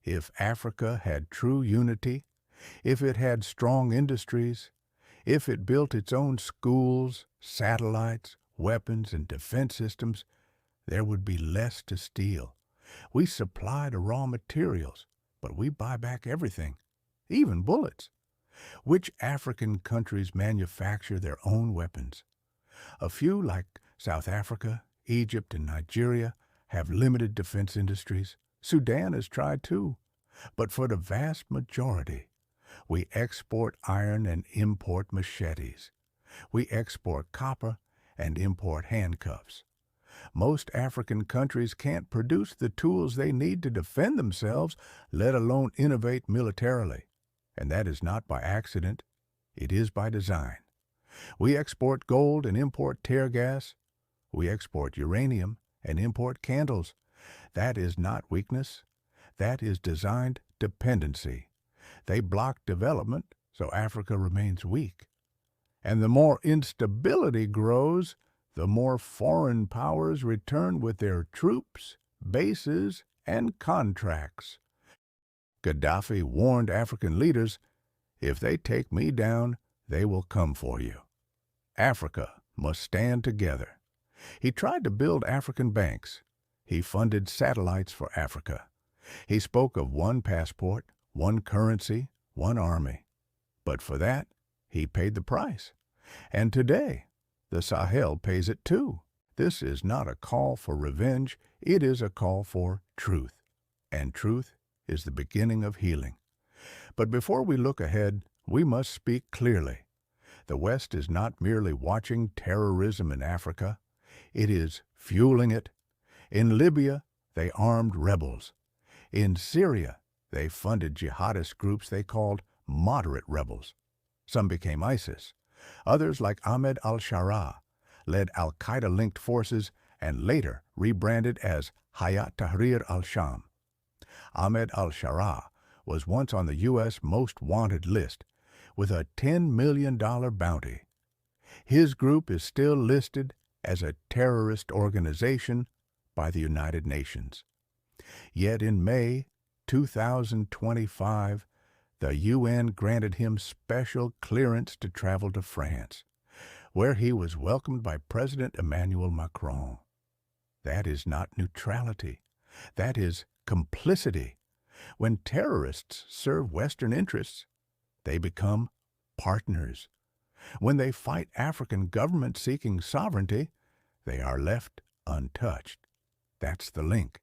If Africa had true unity, if it had strong industries, if it built its own schools, satellites, weapons, and defense systems, there would be less to steal. We supply the raw materials, but we buy back everything, even bullets. Which African countries manufacture their own weapons? A few, like South Africa, Egypt, and Nigeria, have limited defense industries. Sudan has tried too. But for the vast majority, we export iron and import machetes. We export copper and import handcuffs. Most African countries can't produce the tools they need to defend themselves, let alone innovate militarily. And that is not by accident. It is by design. We export gold and import tear gas. We export uranium and import candles. That is not weakness. That is designed dependency. They block development, so Africa remains weak. And the more instability grows, the more foreign powers return with their troops, bases, and contracts. Gaddafi warned African leaders, "If they take me down, they will come for you." Africa must stand together. He tried to build African banks. He funded satellites for Africa. He spoke of one passport, one currency, one army. But for that, he paid the price. And today, the Sahel pays it too. This is not a call for revenge. It is a call for truth. And truth is the beginning of healing. But before we look ahead, we must speak clearly. The West is not merely watching terrorism in Africa. It is fueling it. In Libya, they armed rebels. In Syria, they funded jihadist groups they called moderate rebels. Some became ISIS. Others, like Ahmed al-Sharaa, led al-Qaeda-linked forces and later rebranded as Hayat Tahrir al-Sham. Ahmed al-Sharaa was once on the U.S. Most Wanted list with a $10 million bounty. His group is still listed as a terrorist organization by the United Nations. Yet in May 2025, the UN granted him special clearance to travel to France, where he was welcomed by President Emmanuel Macron. That is not neutrality. That is complicity. When terrorists serve Western interests, they become partners. When they fight African governments seeking sovereignty, they are left untouched. That's the link.